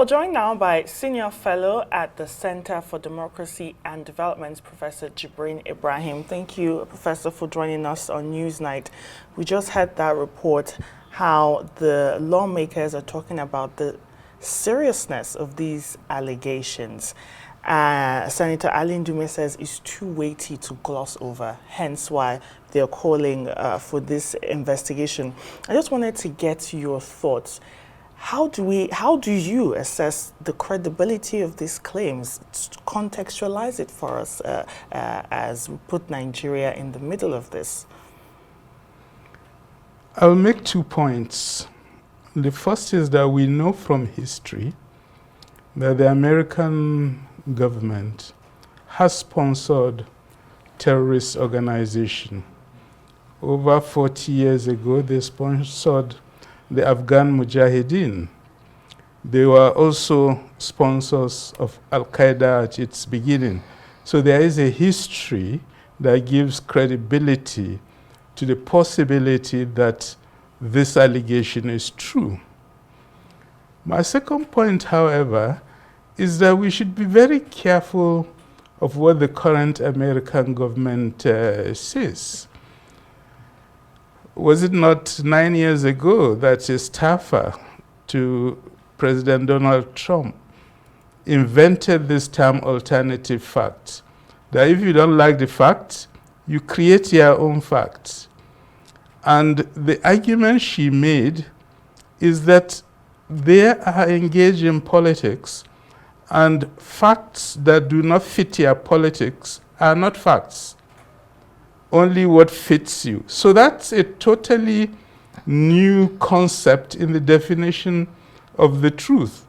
We're joined now by Senior Fellow at the Center for Democracy and Development, Professor Jibrin Ibrahim. Thank you, Professor, for joining us on Newsnight. We just had that report how the lawmakers are talking about the seriousness of these allegations. Senator Ali Ndume says it's too weighty to gloss over, hence why they're calling for this investigation. I just wanted to get your thoughts. How do you assess the credibility of these claims? Contextualize it for us as we put Nigeria in the middle of this. I'll make 2 points. The first is that we know from history that the American government has sponsored terrorist organizations. Over 40 years ago, they sponsored the Afghan Mujahideen. They were also sponsors of Al-Qaeda at its beginning. So there is a history that gives credibility to the possibility that this allegation is true. My second point, however, is that we should be very careful of what the current American government says. Was it not 9 years ago that a staffer to President Donald Trump invented this term alternative facts? That if you don't like the facts, you create your own facts. And the argument she made is that they are engaged in politics, and facts that do not fit your politics are not facts. Only what fits you. So that's a totally new concept in the definition of the truth.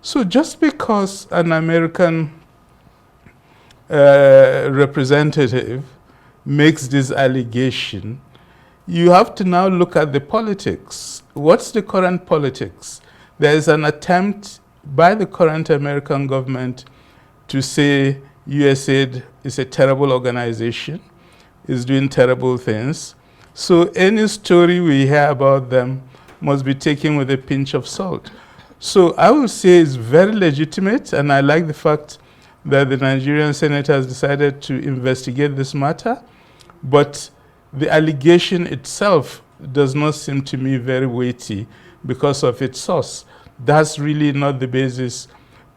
So just because an American representative makes this allegation, you have to now look at the politics. What's the current politics? There is an attempt by the current American government to say USAID is a terrible organization, is doing terrible things. So any story we hear about them must be taken with a pinch of salt. So I would say it's very legitimate, and I like the fact that the Nigerian Senate has decided to investigate this matter, but the allegation itself does not seem to me very weighty because of its source. That's really not the basis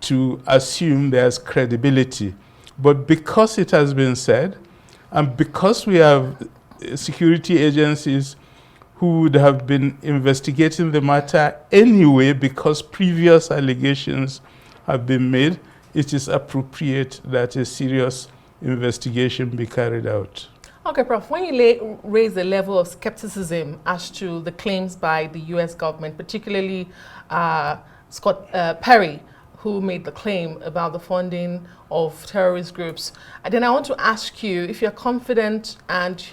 to assume there's credibility. But because it has been said, and because we have security agencies who would have been investigating the matter anyway because previous allegations have been made, it is appropriate that a serious investigation be carried out. Okay, Prof, when you raise the level of skepticism as to the claims by the U.S. government, particularly Scott Perry, who made the claim about the funding of terrorist groups, and then I want to ask you if you're confident and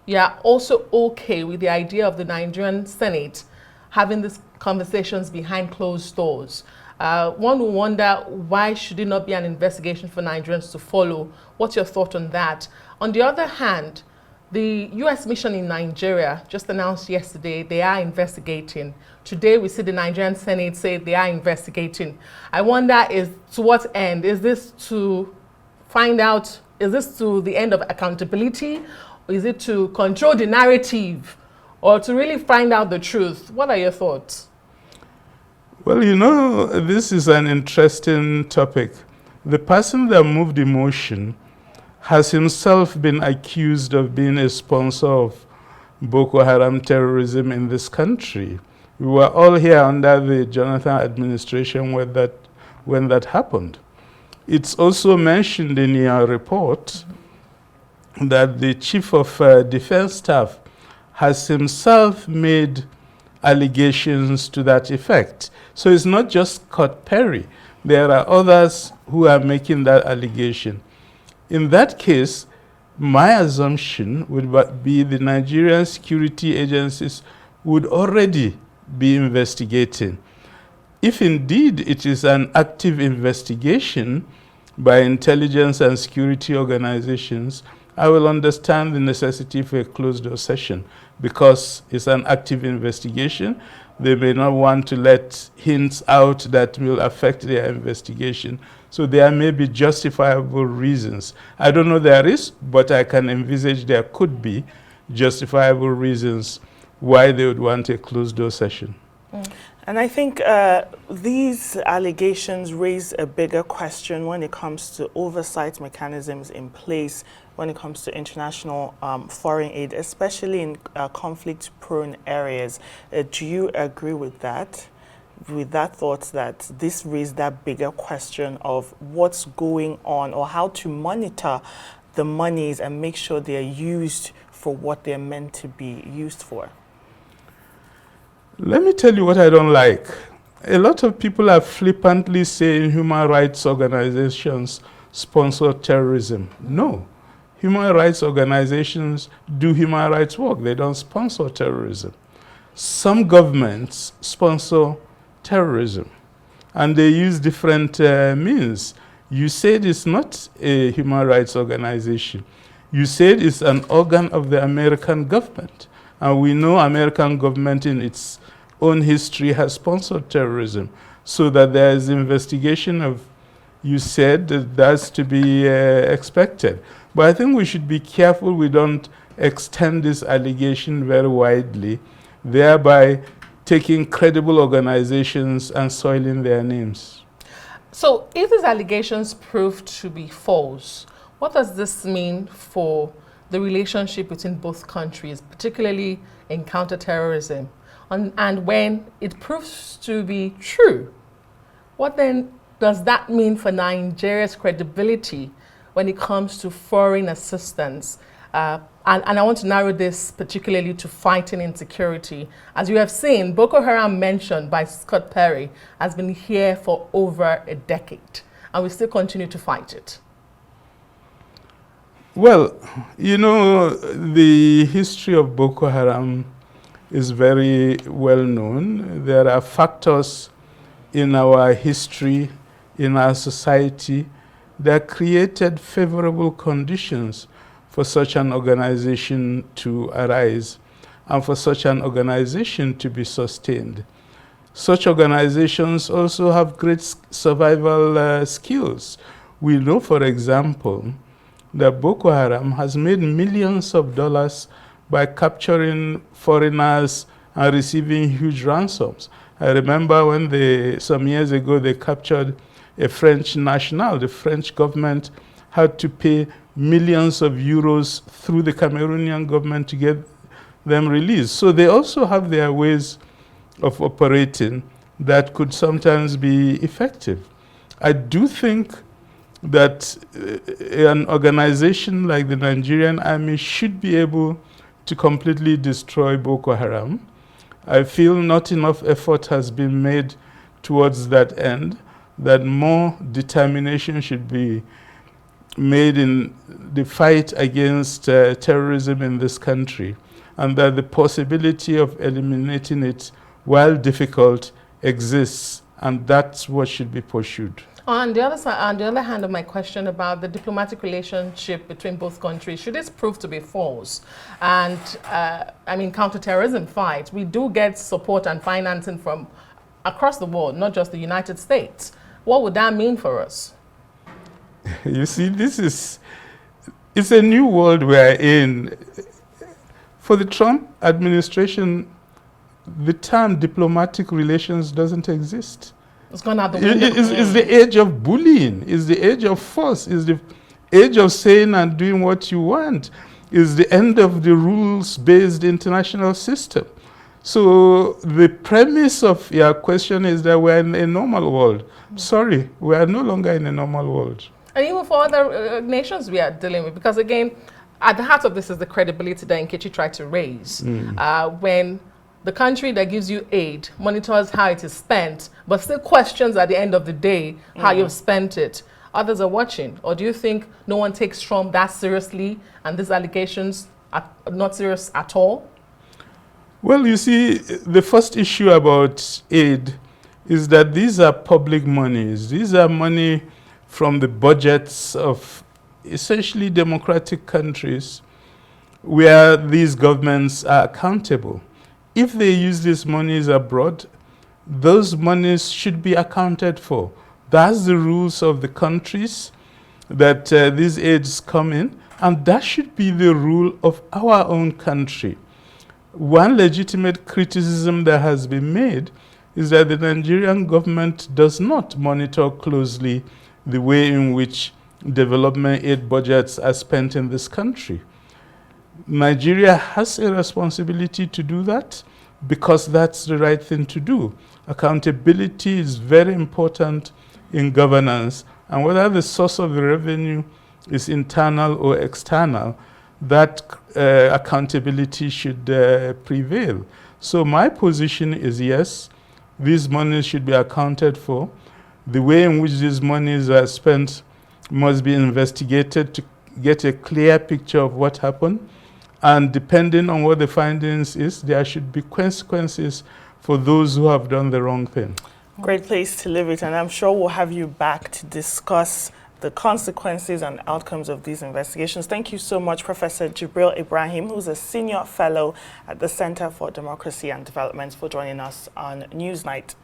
you're also okay with the idea of the Nigerian Senate having these conversations behind closed doors. One will wonder, why should it not be an investigation for Nigerians to follow? What's your thought on that? On the other hand, the U.S. mission in Nigeria just announced yesterday they are investigating. Today we see the Nigerian Senate say they are investigating. I wonder, to what end? Is this to find out, is this to the end of accountability? Or is it to control the narrative? Or to really find out the truth? What are your thoughts? Well, you know, this is an interesting topic. The person that moved the motion has himself been accused of being a sponsor of Boko Haram terrorism in this country. We were all here under the Jonathan administration when that happened. It's also mentioned in your report that the Chief of Defense Staff has himself made allegations to that effect. So it's not just Scott Perry. There are others who are making that allegation. In that case, my assumption would be the Nigerian security agencies would already be investigating. If indeed it is an active investigation by intelligence and security organizations, I will understand the necessity for a closed-door session. because it's an active investigation. They may not want to let hints out that will affect their investigation. So there may be justifiable reasons. I don't know there is, but I can envisage there could be justifiable reasons why they would want a closed-door session. And I think these allegations raise a bigger question when it comes to oversight mechanisms in place when it comes to international foreign aid, especially in conflict-prone areas. Do you agree with that thought that this raised that bigger question of what's going on or how to monitor the monies and make sure they're used for what they're meant to be used for? Let me tell you what I don't like. A lot of people are flippantly saying human rights organizations sponsor terrorism. No. Human rights organizations do human rights work. They don't sponsor terrorism. Some governments sponsor terrorism, and they use different means. USAID is not a human rights organization. USAID is an organ of the American government, and we know American government in its own history has sponsored terrorism, so that there is investigation of USAID that's to be expected. But I think we should be careful we don't extend this allegation very widely, thereby taking credible organizations and soiling their names. So if these allegations prove to be false, what does this mean for the relationship between both countries, particularly in counterterrorism? And when it proves to be true, what then does that mean for Nigeria's credibility when it comes to foreign assistance? And I want to narrow this particularly to fighting insecurity. As you have seen, Boko Haram, mentioned by Scott Perry, has been here for over a decade, and we still continue to fight it. Well, you know, the history of Boko Haram is very well known. There are factors in our history, in our society, that created favorable conditions for such an organization to arise and for such an organization to be sustained. Such organizations also have great survival skills. We know, for example, that Boko Haram has made millions of dollars by capturing foreigners and receiving huge ransoms. I remember when some years ago they captured a French national. The French government had to pay millions of euros through the Cameroonian government to get them released. So they also have their ways of operating that could sometimes be effective. I do think that an organization like the Nigerian Army should be able to completely destroy Boko Haram. I feel not enough effort has been made towards that end, that more determination should be made in the fight against terrorism in this country, and that the possibility of eliminating it, while difficult, exists, and that's what should be pursued. On the other side, on the other hand of my question about the diplomatic relationship between both countries, should this prove to be false, and I mean counterterrorism fight, we do get support and financing from across the world, not just the United States. What would that mean for us? You see, it's a new world we're in. For the Trump administration, the term diplomatic relations doesn't exist. It's gone out the window. It's the age of bullying. It's the age of force. It's the age of saying and doing what you want. It's the end of the rules-based international system. So the premise of your question is that we're in a normal world. Sorry, we are no longer in a normal world. And even for other nations we are dealing with, because again, at the heart of this is the credibility that Nkechi tried to raise. When the country that gives you aid monitors how it is spent, but still questions at the end of the day how you've spent it, others are watching. Or do you think no one takes Trump that seriously and these allegations are not serious at all? Well, you see, the first issue about aid is that these are public monies. These are money from the budgets of essentially democratic countries. where these governments are accountable. If they use these monies abroad, those monies should be accounted for. That's the rules of the countries that these aids come in, and that should be the rule of our own country. One legitimate criticism that has been made is that the Nigerian government does not monitor closely the way in which development aid budgets are spent in this country. Nigeria has a responsibility to do that because that's the right thing to do. Accountability is very important in governance, and whether the source of the revenue is internal or external, that accountability should prevail. So my position is yes, these monies should be accounted for. The way in which these monies are spent must be investigated to get a clear picture of what happened. And depending on what the findings is, there should be consequences for those who have done the wrong thing. Great place to leave it, and I'm sure we'll have you back to discuss the consequences and outcomes of these investigations. Thank you so much, Professor Jibrin Ibrahim, who's a senior fellow at the Center for Democracy and Development, for joining us on Newsnight.